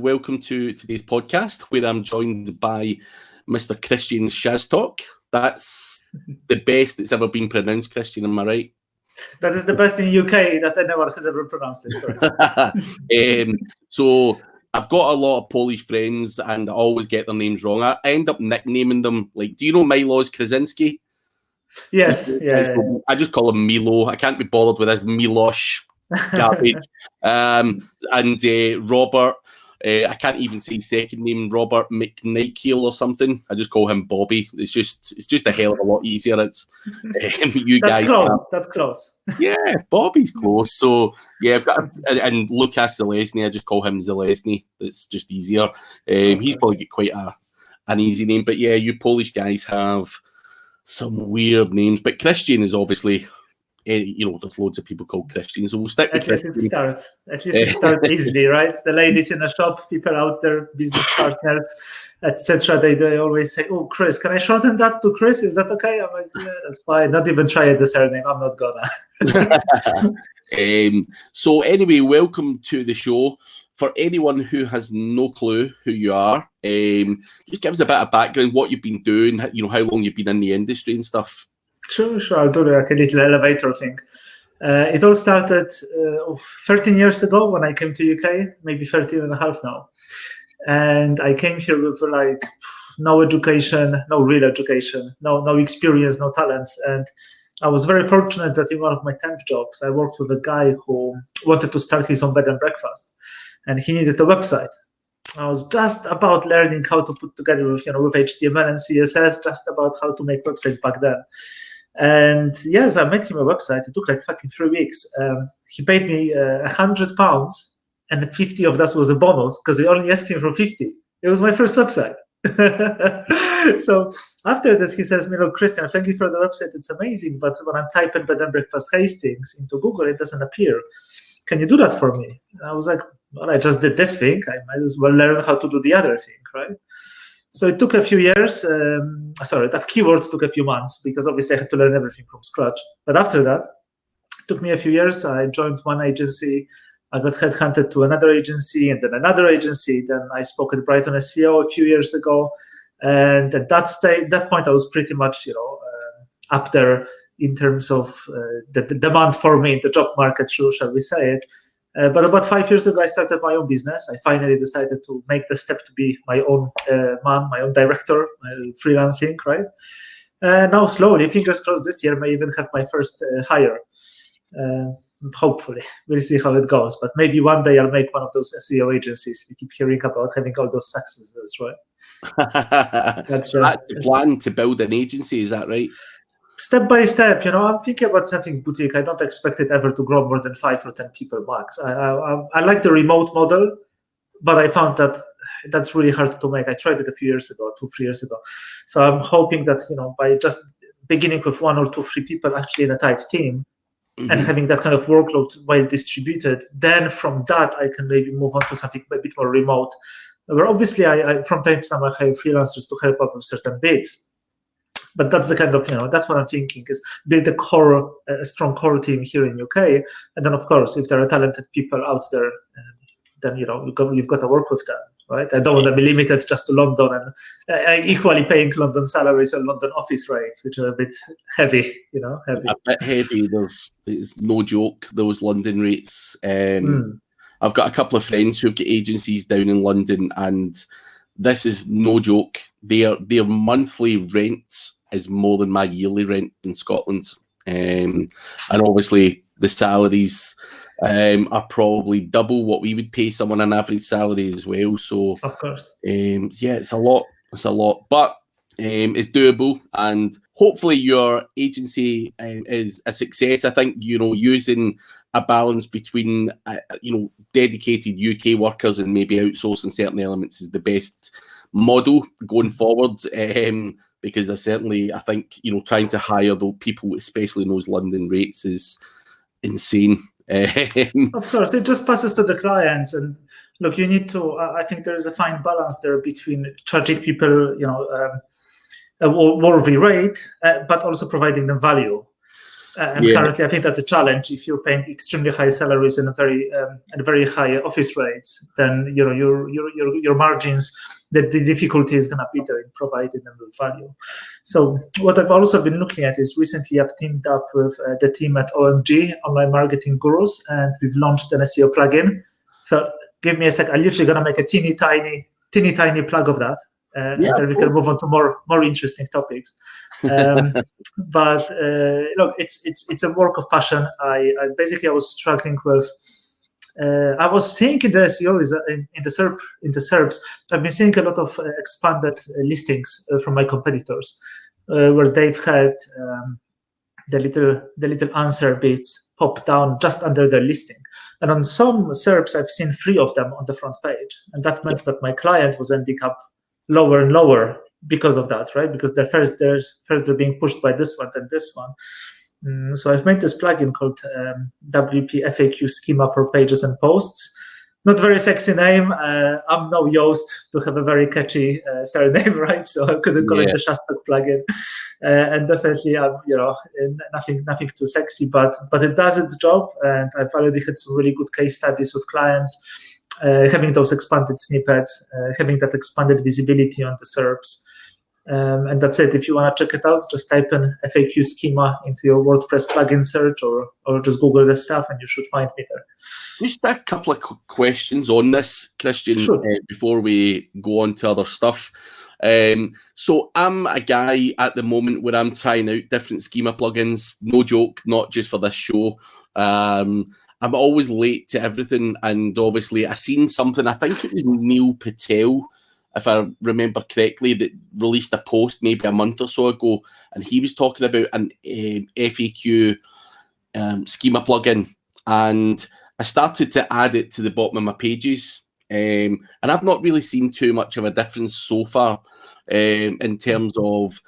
Welcome to today's podcast, where I'm joined by Mr. Krystian Szastok. That's the best it's ever been pronounced, Krystian, am I right? That is the best in UK that anyone has ever pronounced it. So I've got a lot of Polish friends and I always get their names wrong. I end up nicknaming them, like, do you know Milos Krasinski? Yes, yeah. I just call him Milo. I can't be bothered with his Milosh garbage. And Robert, I can't even say his second name, Robert McNichol or something. I just call him Bobby. It's just a hell of a lot easier. It's you that's guys. Close. That's close. Yeah, Bobby's close. So yeah, I've got and Lucas Zelesny. I just call him Zelesny. It's just easier. He's probably got quite an easy name. But yeah, you Polish guys have some weird names. But Krystian is obviously. There's loads of people called Krystian, so we'll stick with Krystian. At least it starts easily, right? The ladies in the shop, people out there, business partners, etc. They always say, "Oh, Chris, can I shorten that to Chris? Is that okay?" I'm like, "Yeah, that's fine. Not even try the surname. I'm not gonna." So anyway, welcome to the show. For anyone who has no clue who you are, just give us a bit of background, what you've been doing, how long you've been in the industry and stuff. Sure. I'll do like a little elevator thing. It all started 13 years ago when I came to UK, maybe 13 and a half now. And I came here with like no education, no real education, no experience, no talents. And I was very fortunate that in one of my temp jobs, I worked with a guy who wanted to start his own bed and breakfast. And he needed a website. I was just about learning how to put together with HTML and CSS, just about how to make websites back then. And yes, I made him a website. It took like fucking 3 weeks. He paid me £100, and 50 of that was a bonus because he only asked him for 50. It was my first website. So after this, he says, "Look, Krystian, thank you for the website. It's amazing, but when I'm typing bed and breakfast Hastings into Google, it doesn't appear. Can you do that for me?" And I was like, "Well, I just did this thing. I might as well learn how to do the other thing, right?" So it took a few years. That keyword took a few months because obviously I had to learn everything from scratch. But after that, it took me a few years. I joined one agency. I got headhunted to another agency and then another agency. Then I spoke at Brighton SEO a few years ago. And at that point, I was pretty much, up there in terms of the demand for me in the job market, shall we say it. But about 5 years ago, I started my own business. I finally decided to make the step to be my own man, my own director, freelancing, right? Now, slowly, fingers crossed, this year may even have my first hire. Hopefully, we'll see how it goes. But maybe one day I'll make one of those SEO agencies we keep hearing about, having all those successes, right? That's the plan to build an agency, is that right? Step by step, I'm thinking about something boutique. I don't expect it ever to grow more than 5 or 10 people max. I like the remote model, but I found that that's really hard to make. I tried it a few years ago, 2-3 years ago. So I'm hoping that, by just beginning with 1 or 2, 3 people actually in a tight team and having that kind of workload well distributed, then from that, I can maybe move on to something a bit more remote. Where obviously, I from time to time, I hire freelancers to help out with certain bits. But that's the kind of, that's what I'm thinking is build a strong core team here in UK. And then, of course, if there are talented people out there, then, you've got to work with them, right? I don't want to be limited just to London and equally paying London salaries and London office rates, which are a bit heavy, heavy. A bit heavy. There's no joke, those London rates. I've got a couple of friends who've got agencies down in London, and this is no joke. Their monthly rent is more than my yearly rent in Scotland. And obviously the salaries are probably double what we would pay someone an average salary as well. So of course, it's a lot. But it's doable, and hopefully your agency is a success. I think using a balance between dedicated UK workers and maybe outsourcing certain elements is the best model going forward. Because I think trying to hire those people, especially in those London rates, is insane. Of course, it just passes to the clients. And look, you need to. I think there is a fine balance there between charging people, a worthy rate, but also providing them value. And currently, I think that's a challenge. If you're paying extremely high salaries and very high office rates, then your margins, the difficulty is going to be there in providing them with value. So what I've also been looking at is recently I've teamed up with the team at OMG, Online Marketing Gurus, and we've launched an SEO plugin. So give me a sec. I'm literally going to make a teeny tiny plug of that. And then we can move on to more interesting topics. But look, it's a work of passion. I was struggling with. I was seeing in the SEO in the SERPs. I've been seeing a lot of expanded listings from my competitors, where they've had the little answer bits pop down just under their listing. And on some SERPs, I've seen 3 of them on the front page, and that meant that my client was ending up lower and lower because of that, right? Because they're being pushed by this one and this one. So I've made this plugin called WP FAQ Schema for pages and posts. Not very sexy name. I'm no Yoast to have a very catchy surname, right? So I couldn't call it the Szastok plugin. And definitely, nothing too sexy, but it does its job. And I've already had some really good case studies with clients. Having those expanded snippets, having that expanded visibility on the SERPs. And that's it. If you want to check it out, just type in FAQ schema into your WordPress plugin search or just Google this stuff and you should find me there. Just a couple of questions on this, Krystian, sure. Before we go on to other stuff. So I'm a guy at the moment where I'm trying out different schema plugins. No joke, not just for this show. I'm always late to everything, and obviously I seen something, I think it was Neil Patel, if I remember correctly, that released a post maybe a month or so ago, and he was talking about an FAQ schema plugin, and I started to add it to the bottom of my pages, and I've not really seen too much of a difference so far in terms of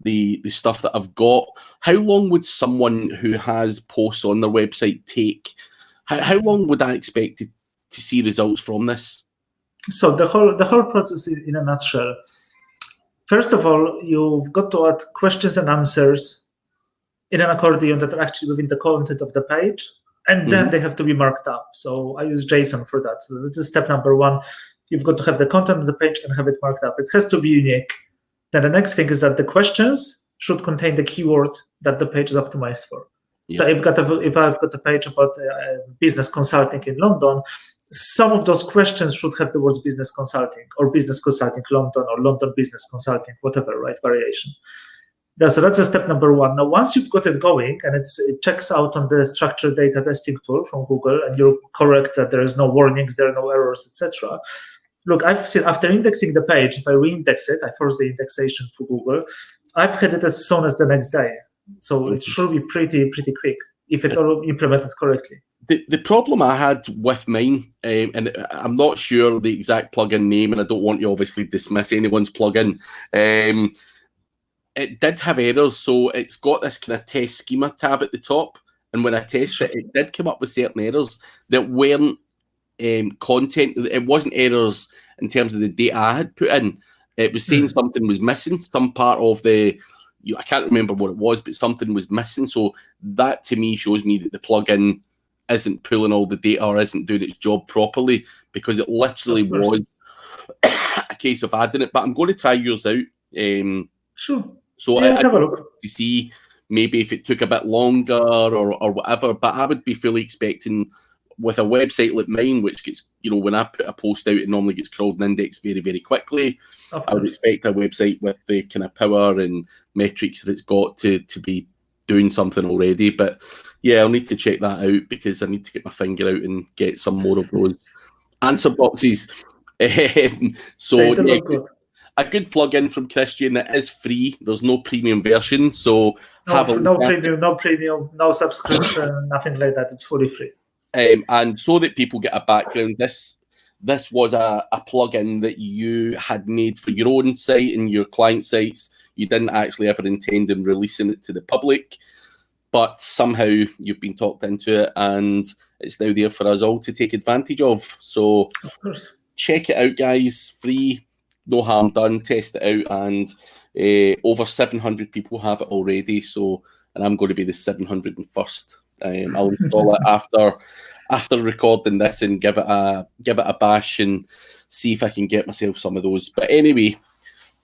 the stuff that I've got. How long would someone who has posts on their website take? How long would I expect to see results from this? So the whole process in a nutshell. First of all, you've got to add questions and answers in an accordion that are actually within the content of the page, and then they have to be marked up. So I use JSON for that. So this is step number 1. You've got to have the content of the page and have it marked up. It has to be unique. Then the next thing is that the questions should contain the keyword that the page is optimized for. Yeah. So if I've got a page about business consulting in London, some of those questions should have the words business consulting or business consulting London or London business consulting, whatever, right? Variation. Yeah, so that's a step number 1. Now, once you've got it going and it checks out on the structured data testing tool from Google, and you're correct that there is no warnings, there are no errors, etc. Look, I've seen after indexing the page, if I re-index it, I force the indexation for Google, I've had it as soon as the next day. So it should be pretty quick if it's all implemented correctly. The problem I had with mine, and I'm not sure the exact plugin name, and I don't want to obviously dismiss anyone's plugin, it did have errors. So it's got this kind of test schema tab at the top, and when I tested it did come up with certain errors that weren't content. It wasn't errors in terms of the data I had put in. It was saying something was missing, some part of the, I can't remember what it was, but something was missing. So that to me shows me that the plugin isn't pulling all the data or isn't doing its job properly, because it literally was a case of adding it. But I'm going to try yours out. Sure. So yeah, I have a look to see maybe if it took a bit longer or whatever. But I would be fully expecting, with a website like mine, which gets, when I put a post out, it normally gets crawled and indexed very, very quickly. I would expect a website with the kind of power and metrics that it's got to be doing something already. But yeah, I'll need to check that out, because I need to get my finger out and get some more of those answer boxes. So yeah, a good plugin from Krystian that is free. There's no premium version, so no premium, no subscription, nothing like that. It's fully free. And so that people get a background, this was a plugin that you had made for your own site and your client sites. You didn't actually ever intend on releasing it to the public, but somehow you've been talked into it, and it's now there for us all to take advantage of. So check it out, guys. Free, no harm done. Test it out, and over 700 people have it already. So and I'm going to be the 701st. I'll install it after recording this and give it a bash and see if I can get myself some of those. But anyway,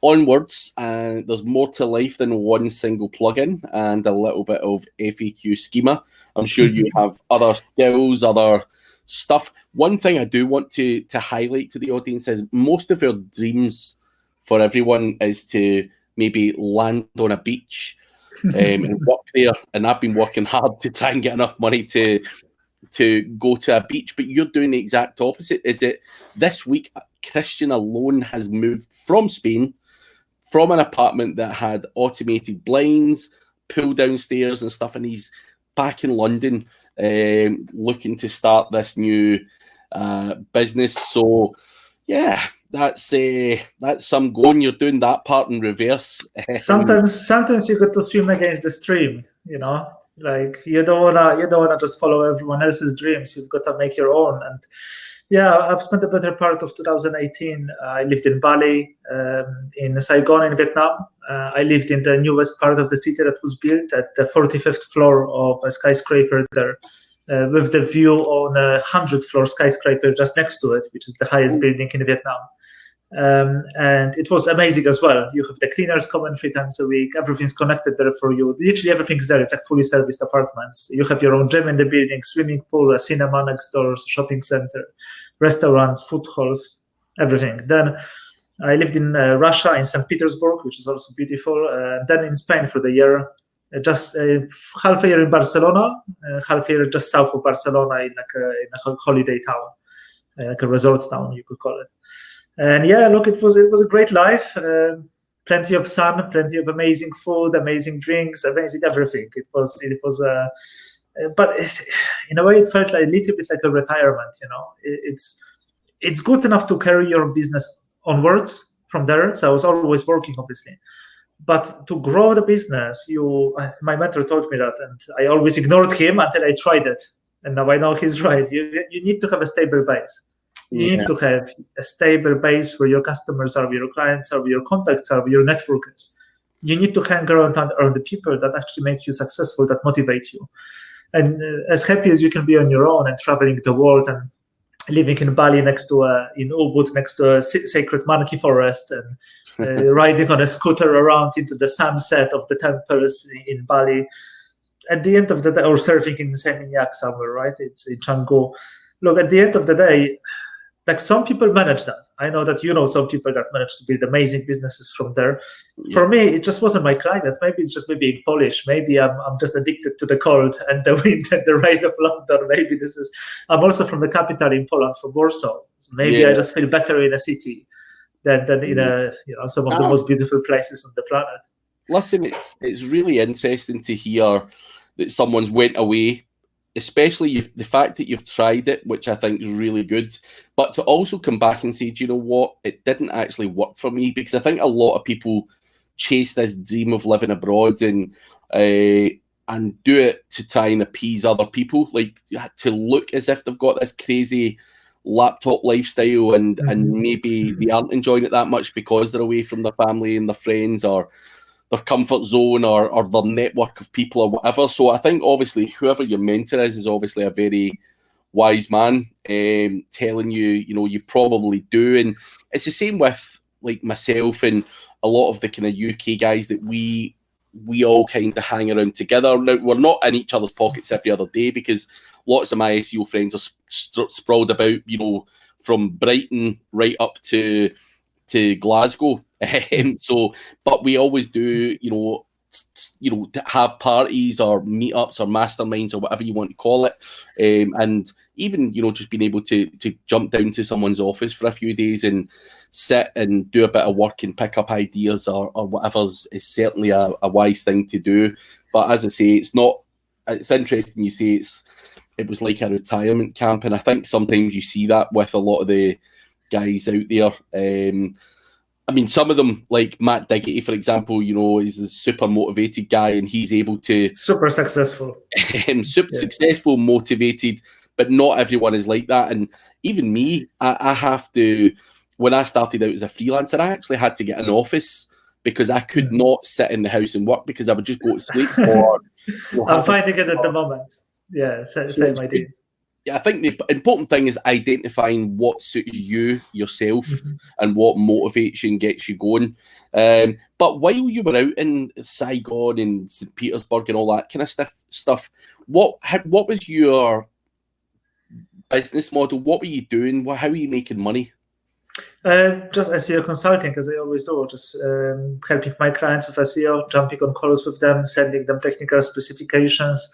onwards, and there's more to life than one single plugin and a little bit of FAQ schema. I'm sure you have other skills, other stuff. One thing I do want to highlight to the audience is most of our dreams for everyone is to maybe land on a beach and work there. And I've been working hard to try and get enough money to go to a beach, but you're doing the exact opposite. Is it this week Krystian alone has moved from Spain, from an apartment that had automated blinds, pool downstairs and stuff, and he's back in London looking to start this new business. So yeah, that's some going. You're doing that part in reverse. Sometimes you got to swim against the stream, you know. Like you don't wanna just follow everyone else's dreams. You've got to make your own. And yeah, I've spent a better part of 2018. I lived in Bali, in Saigon, in Vietnam. I lived in the newest part of the city that was built at the 45th floor of a skyscraper there, with the view on a 100-floor skyscraper just next to it, which is the highest building in Vietnam. And it was amazing as well. You have the cleaners coming 3 times a week. Everything's connected there for you. Literally everything's there. It's like fully serviced apartments. You have your own gym in the building, swimming pool, a cinema next door, shopping center, restaurants, food halls, everything. Then I lived in Russia, in St. Petersburg, which is also beautiful. Then in Spain for the year, just half a year in Barcelona, half a year just south of Barcelona in a holiday town, like a resort town, you could call it. And yeah, look, it was a great life. Plenty of sun, plenty of amazing food, amazing drinks, amazing everything. It was, but in a way, it felt like a little bit like a retirement. You know, it's good enough to carry your business onwards from there. So I was always working, obviously, but to grow the business, my mentor told me that, and I always ignored him until I tried it, and now I know he's right. You need to have a stable base. You need to have a stable base where your customers are, where your clients are, where your contacts are, where your network is. You need to hang around the people that actually make you successful, that motivate you. And as happy as you can be on your own and traveling the world and living in Bali in Ubud next to a sacred monkey forest and riding on a scooter around into the sunset of the temples in Bali, at the end of the day, or surfing in Seminyak somewhere, right? It's in Canggu. Look, at the end of the day, like some people manage that. I know that you know some people that manage to build amazing businesses from there. Yeah. For me, it just wasn't my climate. Maybe it's just me being Polish. Maybe I'm just addicted to the cold and the wind and the rain of London. Maybe I'm also from the capital in Poland, from Warsaw. So maybe I just feel better in a city than in some of the most beautiful places on the planet. Listen, it's really interesting to hear that someone's went away, especially the fact that you've tried it, which I think is really good, but to also come back and say, do you know what, it didn't actually work for me, because I think a lot of people chase this dream of living abroad and do it to try and appease other people, like to look as if they've got this crazy laptop lifestyle and maybe they aren't enjoying it that much because they're away from their family and their friends or their comfort zone or their network of people or whatever. So I think obviously whoever your mentor is obviously a very wise man, telling you, you probably do. And it's the same with like myself and a lot of the kind of UK guys that we all kind of hang around together. Now, we're not in each other's pockets every other day because lots of my SEO friends are sprawled about, from Brighton right up to Glasgow. But we always do, to have parties or meetups or masterminds or whatever you want to call it. And even, just being able to jump down to someone's office for a few days and sit and do a bit of work and pick up ideas or whatever is certainly a wise thing to do. But as I say, it's interesting you say it was like a retirement camp. And I think sometimes you see that with a lot of the guys out there. I mean, some of them, like Matt Diggity, for example, is a super motivated guy and he's able to... Super successful. Successful, motivated, but not everyone is like that. And even me, I have to... When I started out as a freelancer, I actually had to get an office because I could not sit in the house and work because I would just go to sleep. Or I'm finding it at the moment. Yeah, same idea. I think the important thing is identifying what suits you yourself and what motivates you and gets you going. But while you were out in Saigon and St. Petersburg and all that kind of stuff, what was your business model? What were you doing? How were you making money? Just SEO consulting, as I always do, just helping my clients with SEO, jumping on calls with them, sending them technical specifications,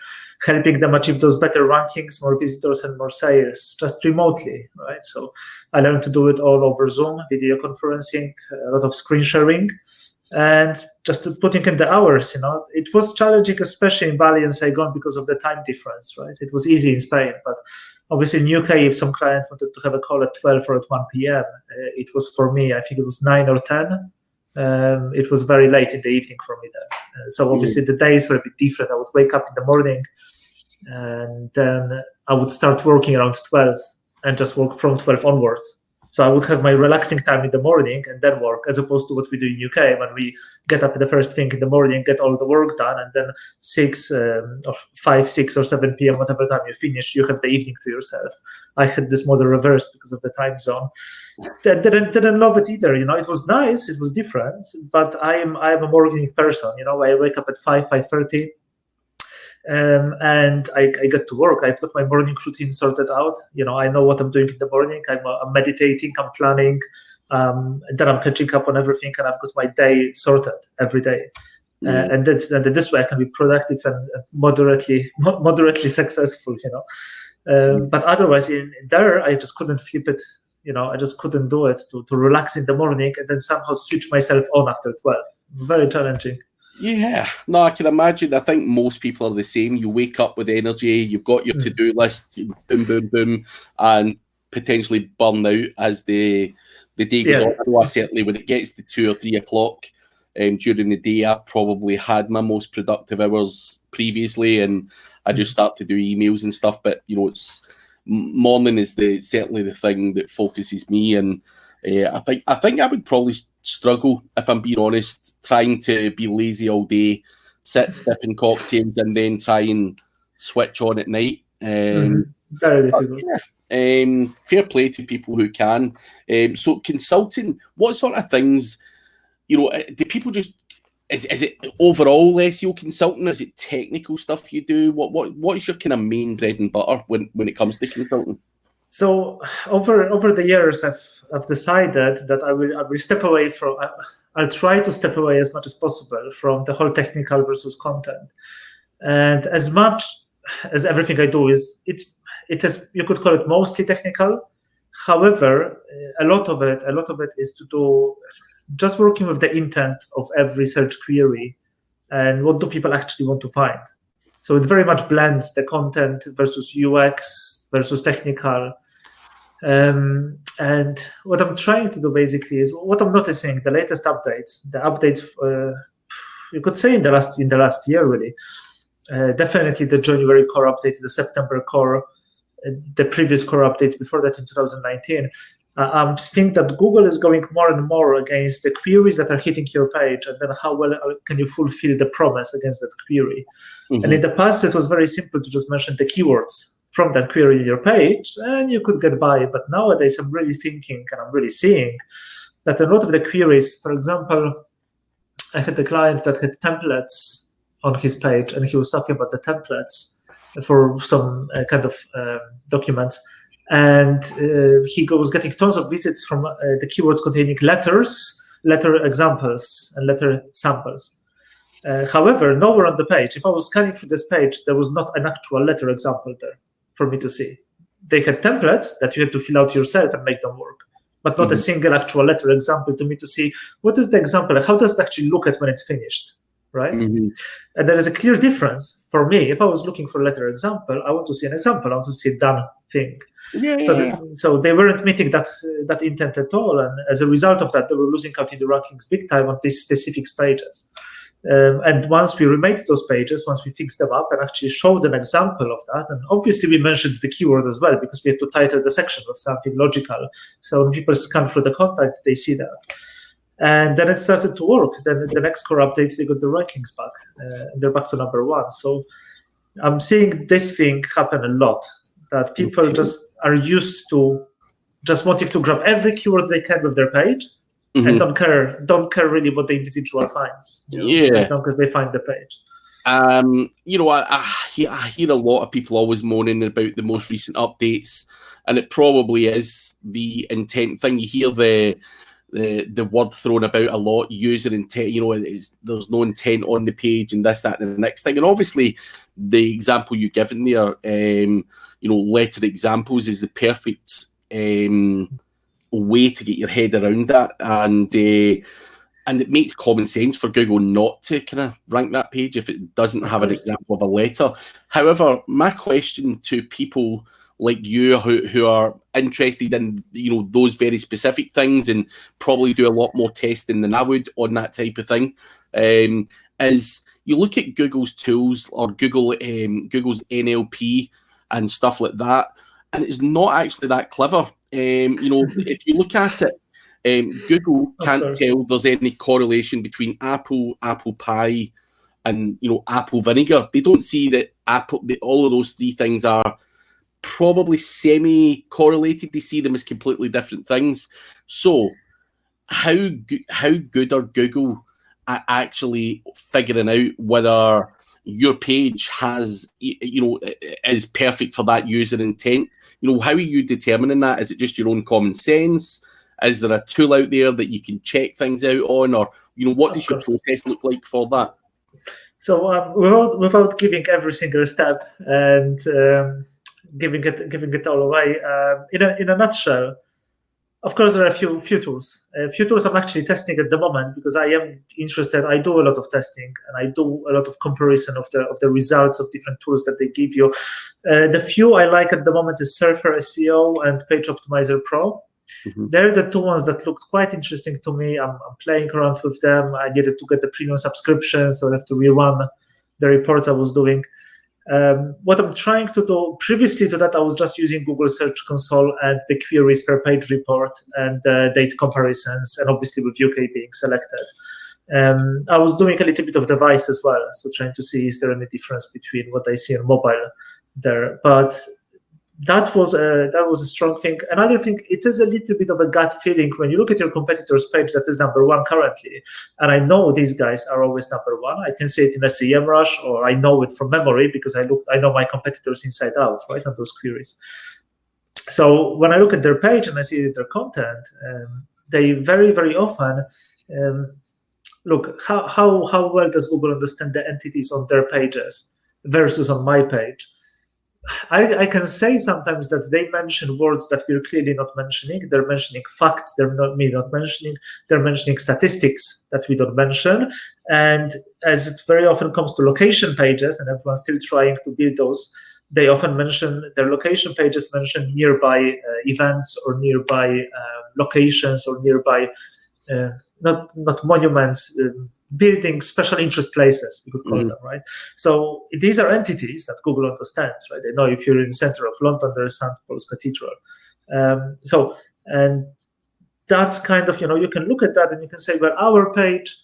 helping them achieve those better rankings, more visitors and more sales, just remotely, right? So I learned to do it all over Zoom, video conferencing, a lot of screen sharing, and just putting in the hours, It was challenging, especially in Bali and Saigon, because of the time difference, right? It was easy in Spain, but obviously in UK, if some client wanted to have a call at 12 or at 1 p.m., it was for me, I think it was 9 or 10. It was very late in the evening for me then. So obviously the days were a bit different. I would wake up in the morning and then I would start working around 12 and just work from 12 onwards. So I would have my relaxing time in the morning and then work, as opposed to what we do in UK when we get up the first thing in the morning, get all the work done, and then 5, 6 or 7 p.m., whatever time you finish, you have the evening to yourself. I had this model reversed because of the time zone. Didn't love it either. It was nice, it was different, but I'm a morning person. I wake up at 5:30. And I get to work. I've got my morning routine sorted out. I know what I'm doing in the morning. I'm meditating, I'm planning, and then I'm catching up on everything, and I've got my day sorted every day. And this way I can be productive and moderately successful. But otherwise, in there, I just couldn't flip it. I just couldn't do it to relax in the morning and then somehow switch myself on after 12. Very challenging. Yeah, no, I can imagine. I think most people are the same. You wake up with energy, you've got your to-do list, boom, boom, boom, and potentially burn out as the day goes on. I know certainly when it gets to 2 or 3 o'clock during the day, I've probably had my most productive hours previously, and I just start to do emails and stuff. But it's morning is certainly the thing that focuses me, and I think I would probably struggle, if I'm being honest, trying to be lazy all day, sipping cocktails, and then try and switch on at night. Very difficult. Fair play to people who can. So consulting, what sort of things, do people just, is it overall SEO consulting? Is it technical stuff you do? What is your kind of main bread and butter when it comes to consulting? So over the years, I've decided that I will step away from. I'll try to step away as much as possible from the whole technical versus content, and as much as everything I do is you could call it mostly technical. However, a lot of it is to do just working with the intent of every search query and what do people actually want to find. So it very much blends the content versus UX versus technical. And what I'm trying to do basically is what I'm noticing, the latest updates, you could say in the last year really, definitely the January core update, the September core, the previous core updates before that in 2019. I think that Google is going more and more against the queries that are hitting your page, and then how well can you fulfill the promise against that query. And in the past, it was very simple to just mention the keywords from that query in your page, and you could get by. But nowadays, I'm really thinking, and I'm really seeing that a lot of the queries, for example, I had a client that had templates on his page, and he was talking about the templates for some kind of documents. And he was getting tons of visits from the keywords containing letter examples, and letter samples. However, nowhere on the page, if I was scanning through this page, there was not an actual letter example there for me to see. They had templates that you had to fill out yourself and make them work, but not a single actual letter example to me to see what is the example, how does it actually look at when it's finished, right? And there is a clear difference for me. If I was looking for a letter example, I want to see an example, I want to see a done thing. So they weren't meeting that intent at all, and as a result of that, they were losing out in the rankings big time on these specific pages. And once we remade those pages, once we fixed them up and actually showed an example of that, and obviously we mentioned the keyword as well because we had to title the section with something logical. So when people scan through the content, they see that. And then it started to work. Then the next core update, they got the rankings back. And they're back to number 1. So I'm seeing this thing happen a lot, that people just are used to just wanting to grab every keyword they can with their page, and don't care really what the individual finds, as long as they find the page. I hear a lot of people always moaning about the most recent updates, and it probably is the intent thing. You hear the word thrown about a lot, user intent, there's no intent on the page and this, that, and the next thing. And obviously the example you've given there, letter examples is the perfect way to get your head around that. And it makes common sense for Google not to kind of rank that page if it doesn't have an example of a letter. However, my question to people like you who are interested in those very specific things and probably do a lot more testing than I would on that type of thing, is you look at Google's tools or Google's NLP and stuff like that, and it's not actually that clever. If you look at it, Google can't tell there's any correlation between apple pie, and apple vinegar. They don't see that all of those three things are probably semi-correlated. They see them as completely different things. So how good are Google at actually figuring out whether your page has is perfect for that user intent? How are you determining that? Is it just your own common sense? Is there a tool out there that you can check things out on, or what does your process look like for that? So without giving every single step and giving it all away, in a nutshell, of course there are a few tools. A few tools I'm actually testing at the moment because I am interested. I do a lot of testing and I do a lot of comparison of the results of different tools that they give you. The few I like at the moment is Surfer SEO and Page Optimizer Pro. They're the two ones that looked quite interesting to me. I'm playing around with them. I needed to get the premium subscription, so I have to rerun the reports I was doing. What I'm trying to do, previously to that, I was just using Google Search Console and the queries per page report and date comparisons, and obviously with UK being selected. I was doing a little bit of device as well, so trying to see is there any difference between what I see on mobile there. But that was a strong thing. Another thing, it is a little bit of a gut feeling when you look at your competitor's page that is number 1 currently, and I know these guys are always number 1. I can see it in SEMrush, or I know it from memory because I know my competitors inside out, right, on those queries. So when I look at their page and I see their content, they very, very often look how well does Google understand the entities on their pages versus on my page. I can say sometimes that they mention words that we're clearly not mentioning. They're mentioning facts they're not mentioning. They're mentioning statistics that we don't mention. And as it very often comes to location pages, and everyone's still trying to build those, they often mention their location pages mention nearby events or nearby locations or nearby not monuments, buildings, special interest places, we could call them, right? So these are entities that Google understands, right? They know if you're in the center of London, there's St. Paul's Cathedral. And that's kind of, you can look at that and you can say, well, our page,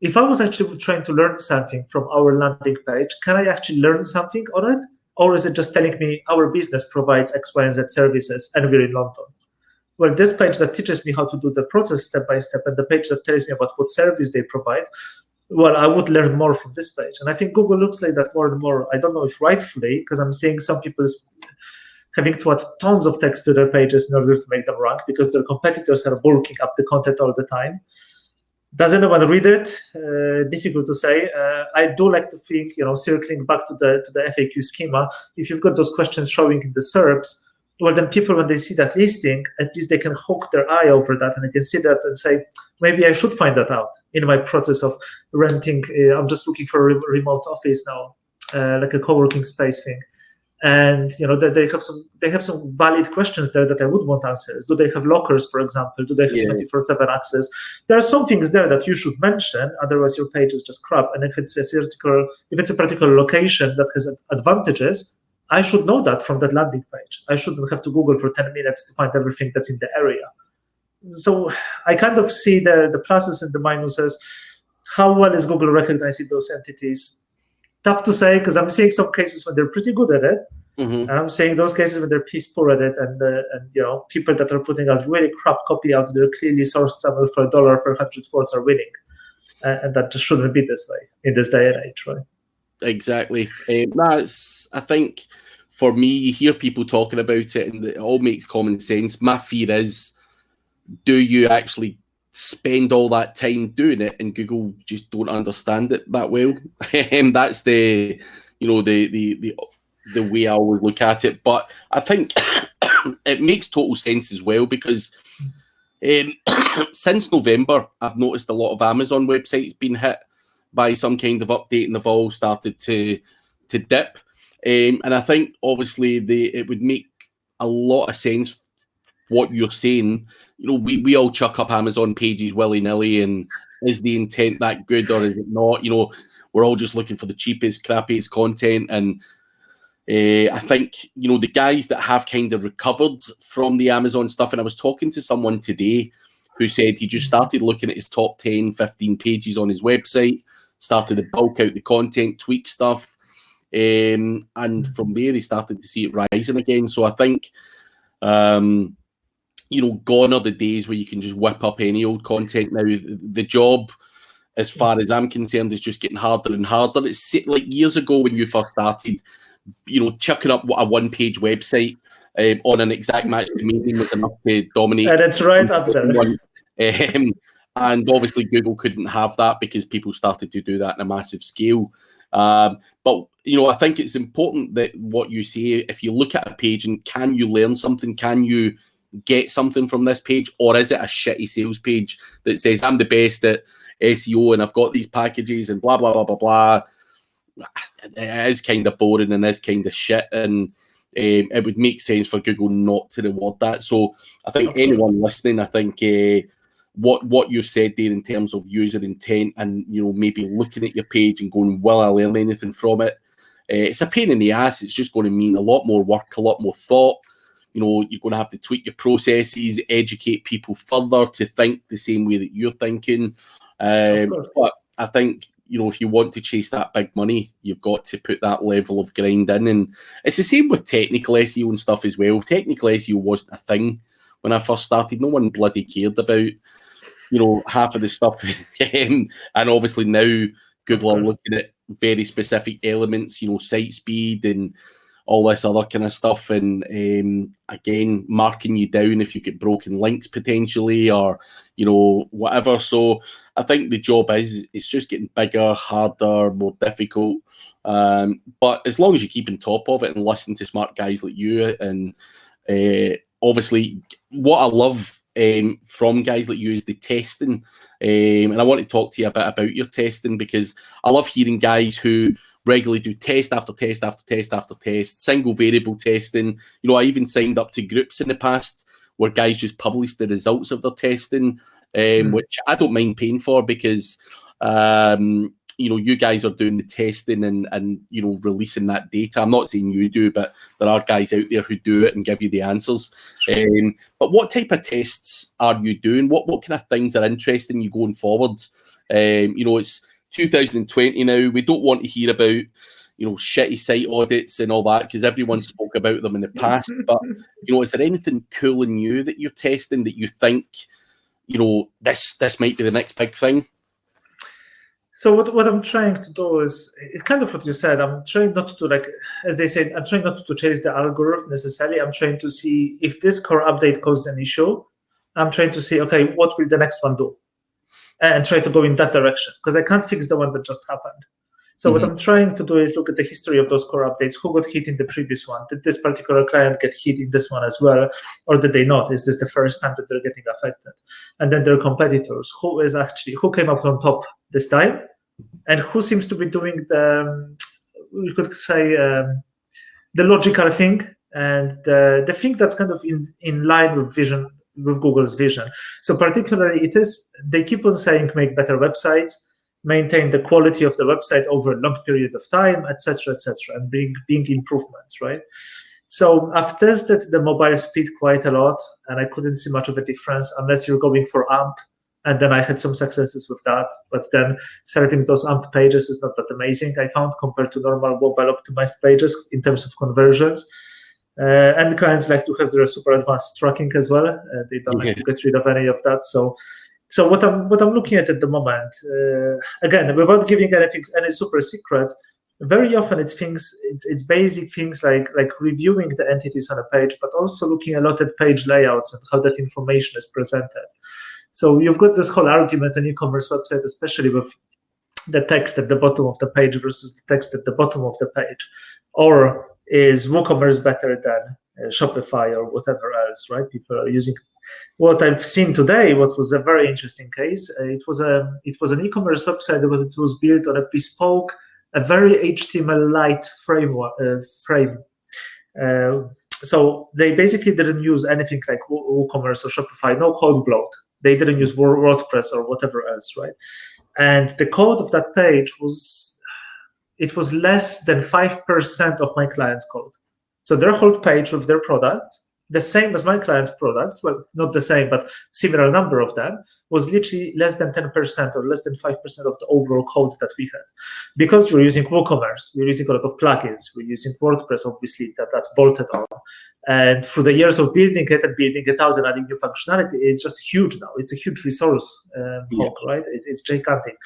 if I was actually trying to learn something from our landing page, can I actually learn something on it? Or is it just telling me our business provides X, Y, and Z services and we're in London? Well, this page that teaches me how to do the process step by step and the page that tells me about what service they provide, well, I would learn more from this page. And I think Google looks like that more and more. I don't know if rightfully, because I'm seeing some people having to add tons of text to their pages in order to make them rank because their competitors are bulking up the content all the time. Does anyone read it? Difficult to say. I do like to think, circling back to the FAQ schema, if you've got those questions showing in the SERPs, well, then people, when they see that listing, at least they can hook their eye over that and they can see that and say, maybe I should find that out in my process of renting. I'm just looking for a remote office now, like a co-working space thing. And, they have some valid questions there that I would want answers. Do they have lockers, for example? Do they have 24/7 access? There are some things there that you should mention, otherwise your page is just crap. And if it's a particular location that has advantages, I should know that from that landing page. I shouldn't have to Google for 10 minutes to find everything that's in the area. so I kind of see the pluses and the minuses. How well is Google recognizing those entities? Tough to say, because I'm seeing some cases when they're pretty good at it, and I'm seeing those cases when they're piss poor at it, and people that are putting out really crap copy out there, clearly sourced somewhere for $1 per 100 words are winning, and that just shouldn't be this way in this day and age, right? Exactly. I think for me, you hear people talking about it, and it all makes common sense. My fear is, do you actually spend all that time doing it, and Google just don't understand it that well? And that's the way I always look at it. But I think it makes total sense as well, because since November, I've noticed a lot of Amazon websites being hit by some kind of update, and they've all started to dip. And I think obviously it would make a lot of sense what you're saying. We all chuck up Amazon pages willy-nilly, and is the intent that good or is it not? We're all just looking for the cheapest, crappiest content. And I think, the guys that have kind of recovered from the Amazon stuff, and I was talking to someone today who said he just started looking at his top 10, 15 pages on his website, started to bulk out the content, tweak stuff, and from there he started to see it rising again. So I think, gone are the days where you can just whip up any old content now. The job, as far as I'm concerned, is just getting harder and harder. It's like years ago when you first started, chucking up a one-page website on an exact match domain was enough to dominate. And it's right up there. And obviously Google couldn't have that because people started to do that on a massive scale. But I think it's important that what you say, if you look at a page and can you learn something, can you get something from this page, or is it a shitty sales page that says I'm the best at SEO and I've got these packages and blah, blah, blah, blah, blah. It is kind of boring and is kind of shit, and it would make sense for Google not to reward that. So I think anyone listening, I think what you said there in terms of user intent and maybe looking at your page and going, will I learn anything from it? It's a pain in the ass. It's just going to mean a lot more work, a lot more thought. You're going to have to tweak your processes, educate people further to think the same way that you're thinking. But I think, if you want to chase that big money, you've got to put that level of grind in. And it's the same with technical SEO and stuff as well. Technical SEO wasn't a thing when I first started. No one bloody cared about, half of the stuff. And obviously now Google are looking at very specific elements, site speed and all this other kind of stuff, and again, marking you down if you get broken links potentially, or whatever. So I think the job is just getting bigger, harder, more difficult. But as long as you keep on top of it and listen to smart guys like you, and obviously, what I love from guys like you is the testing. And I want to talk to you a bit about your testing, because I love hearing guys who regularly do test after test after test after test, single variable testing. I even signed up to groups in the past where guys just publish the results of their testing, which I don't mind paying for, because you guys are doing the testing and releasing that data. I'm not saying you do, but there are guys out there who do it and give you the answers. But what type of tests are you doing? What kind of things are interesting you going forward? It's 2020 now. We don't want to hear about shitty site audits and all that, because everyone spoke about them in the past. But is there anything cool and new that you're testing that you think this might be the next big thing? So what I'm trying to do is kind of what you said. I'm trying not to, as they said, I'm trying not to chase the algorithm necessarily. I'm trying to see if this core update caused an issue. I'm trying to see, okay, what will the next one do? And try to go in that direction, because I can't fix the one that just happened. So what I'm trying to do is look at the history of those core updates. Who got hit in the previous one? Did this particular client get hit in this one as well? Or did they not? Is this the first time that they're getting affected? And then their competitors. Who came up on top this time? And who seems to be doing we could say, the logical thing, and the thing that's kind of in line with Google's vision. So particularly they keep on saying make better websites, maintain the quality of the website over a long period of time, etc., and being improvements, right? So I've tested the mobile speed quite a lot, and I couldn't see much of a difference unless you're going for AMP. And then I had some successes with that. But then serving those AMP pages is not that amazing, I found, compared to normal mobile optimized pages in terms of conversions. And clients like to have their super advanced tracking as well. They don't like to get rid of any of that. So what I'm looking at the moment, again, without giving any super secrets, very often it's basic things like reviewing the entities on a page, but also looking a lot at page layouts and how that information is presented. So you've got this whole argument on e-commerce website, especially with the text at the bottom of the page versus the text at the bottom of the page. Or is WooCommerce better than Shopify or whatever else, right? People are using. What I've seen today, what was a very interesting case, it was an e-commerce website, but it was built on a bespoke, a very HTML light frame. So they basically didn't use anything like WooCommerce or Shopify, no code bloat. They didn't use WordPress or whatever else, right? And the code of that page was less than 5% of my client's code. So their whole page with their products, the same as my client's products, well, not the same, but similar number of them, was literally less than 10% or less than 5% of the overall code that we had. Because we're using WooCommerce, we're using a lot of plugins, we're using WordPress, obviously, that's bolted on. And through the years of building it out and adding new functionality, it's just huge now. It's a huge resource hog, right? It's gigantic.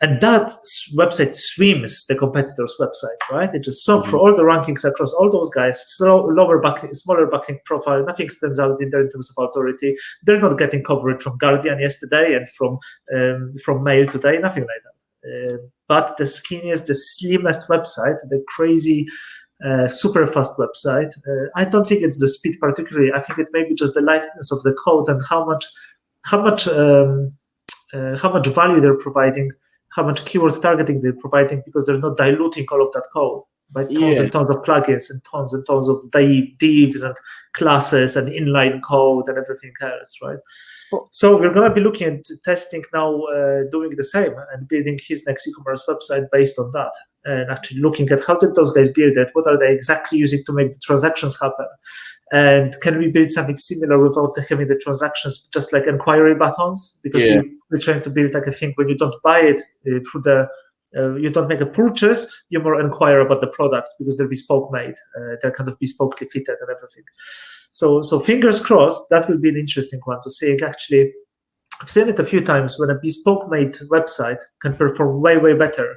And that website swims the competitor's website, right? It just swims for all the rankings across all those guys, smaller backlink profile, nothing stands out in there in terms of authority. They're not getting coverage from Guardian yesterday and from Mail today, nothing like that. But the skinniest, the slimmest website, the crazy, super fast website, I don't think it's the speed particularly. I think it may be just the lightness of the code and how much value they're providing, how much keyword targeting they're providing, because they're not diluting all of that code by tons and tons of plugins and tons of divs and classes and inline code and everything else, right? So we're going to be looking at testing now, doing the same and building his next e-commerce website based on that, and actually looking at how did those guys build it, what are they exactly using to make the transactions happen, and can we build something similar without having the transactions just like inquiry buttons, because we're trying to build like a thing when you don't buy it through the you don't make a purchase, you more inquire about the product because they're bespoke made, they're kind of bespokely fitted and everything. So fingers crossed, that will be an interesting one to see. Actually, I've seen it a few times when a bespoke made website can perform way, way better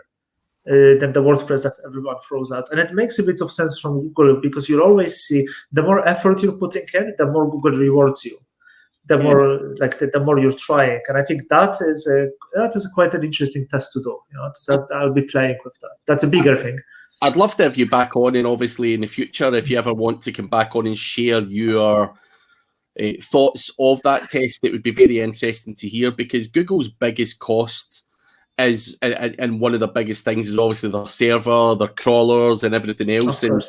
than the WordPress that everyone throws out. And it makes a bit of sense from Google, because you'll always see the more effort you're putting in, the more Google rewards you. The more the more you're trying, and I think that is quite an interesting test to do. So I'll be playing with that. That's a bigger thing. I'd love to have you back on, and obviously in the future, if you ever want to come back on and share your thoughts of that test, it would be very interesting to hear, because Google's biggest cost is, and one of the biggest things is obviously their server, their crawlers, and everything else. And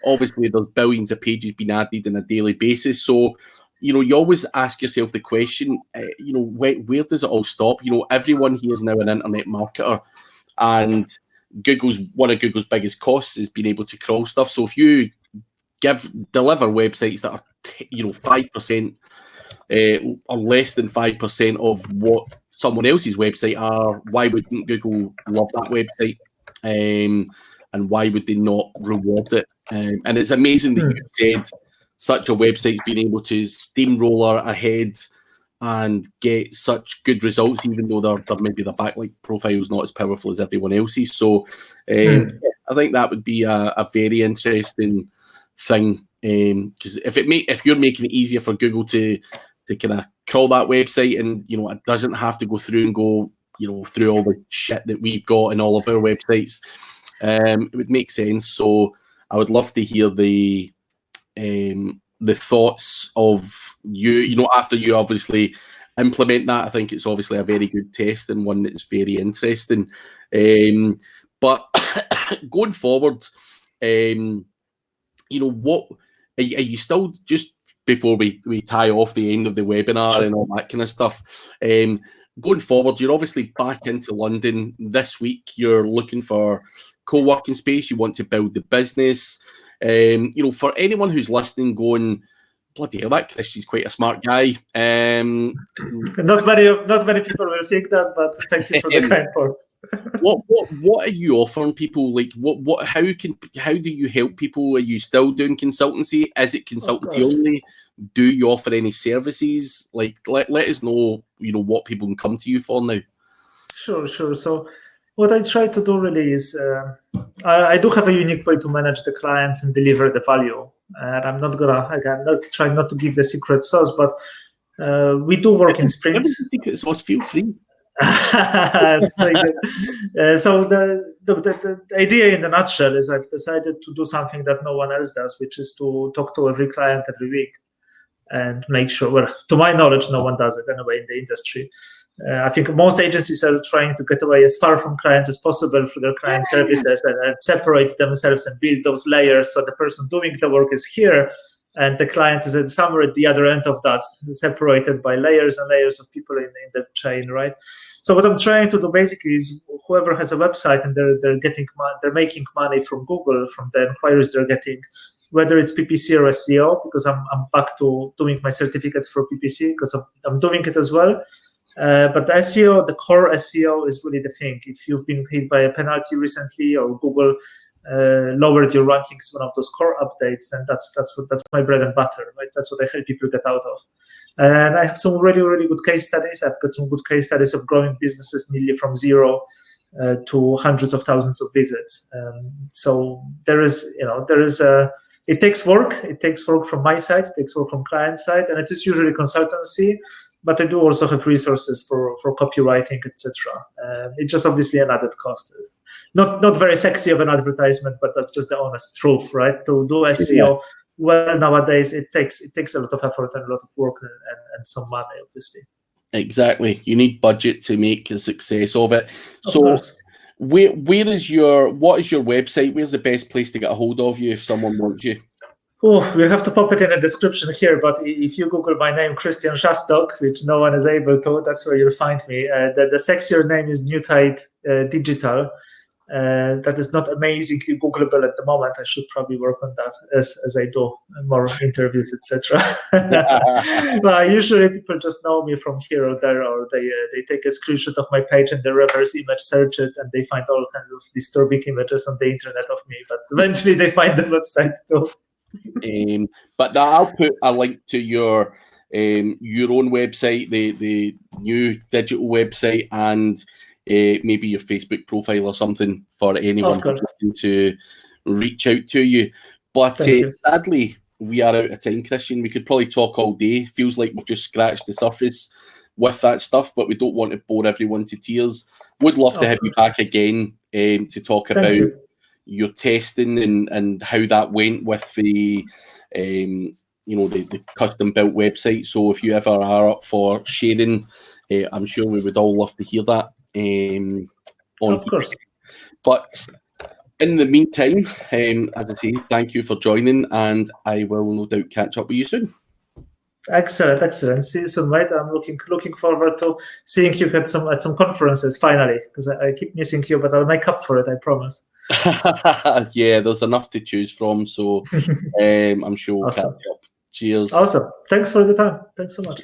obviously there's billions of pages being added on a daily basis. So you always ask yourself the question, where does it all stop? Everyone here is now an internet marketer, and one of Google's biggest costs is being able to crawl stuff. So if you deliver websites that are 5% or less than 5% of what someone else's website are, why wouldn't Google love that website? And why would they not reward it? And it's amazing that you said such a website's been able to steamroller ahead and get such good results, even though maybe the backlink profile is not as powerful as everyone else's. So I think that would be a very interesting thing, because if you're making it easier for Google to kind of crawl that website, and it doesn't have to go through and go through all the shit that we've got in all of our websites, it would make sense. So I would love to hear the thoughts of you, after you obviously implement that. I think it's obviously a very good test and one that's very interesting. But going forward, what are you still, just before we tie off the end of the webinar and all that kind of stuff, going forward, you're obviously back into London this week. You're looking for co-working space. You want to build the business. For anyone who's listening, going, bloody hell, that Krystian's quite a smart guy. Not many people will think that, but thank you for the kind words. What are you offering people? Like, how do you help people? Are you still doing consultancy? Is it consultancy only? Do you offer any services? Like, let us know, what people can come to you for now. Sure. So what I try to do really is, I do have a unique way to manage the clients and deliver the value. And I'm not trying not to give the secret sauce, but we do work in sprints. Secret sauce, feel free. So the idea in the nutshell is I've decided to do something that no one else does, which is to talk to every client every week and make sure, well, to my knowledge, no one does it anyway in the industry. I think most agencies are trying to get away as far from clients as possible for their client services and separate themselves and build those layers so the person doing the work is here and the client is somewhere at the other end of that, separated by layers and layers of people in the chain, right? So what I'm trying to do basically is whoever has a website and they're making money from Google, from the inquiries they're getting, whether it's PPC or SEO, because I'm back to doing my certificates for PPC because I'm doing it as well. But the SEO, the core SEO is really the thing. If you've been hit by a penalty recently or Google lowered your rankings, one of those core updates, then that's my bread and butter, right? That's what I help people get out of. And I have some really, really good case studies. I've got some good case studies of growing businesses nearly from zero to hundreds of thousands of visits. So it takes work. It takes work from my side. It takes work from client side, and it is usually consultancy. But I do also have resources for copywriting, etc. It's just obviously an added cost. Not very sexy of an advertisement, but that's just the honest truth, right? To do SEO well nowadays, it takes a lot of effort and a lot of work and some money, obviously. Exactly. You need budget to make a success of it. So what is your website? Where's the best place to get a hold of you if someone wants you? Oh, we'll have to pop it in the description here, but if you Google my name, Krystian Szastok, which no one is able to, that's where you'll find me. The sexier name is New Tide Digital. That is not amazingly Googleable at the moment. I should probably work on that as I do more interviews, etc. But usually people just know me from here or there, or they take a screenshot of my page and they reverse image search it, and they find all kinds of disturbing images on the internet of me. But eventually they find the website too. But I'll put a link to your own website, the new digital website, and maybe your Facebook profile or something for anyone who's looking to reach out to you. But sadly, we are out of time, Krystian. We could probably talk all day. Feels like we've just scratched the surface with that stuff, but we don't want to bore everyone to tears. Would love to have you back again to talk about your testing and how that went with the the custom built website. So if you ever are up for sharing, I'm sure we would all love to hear that. Of course. But in the meantime, as I say, thank you for joining, and I will no doubt catch up with you soon. Excellent. See you soon, mate. I'm looking forward to seeing you at some conferences finally, because I keep missing you, but I'll make up for it, I promise. Yeah, there's enough to choose from, so I'm sure we'll catch up. Cheers. Awesome. Thanks for the time. Thanks so much.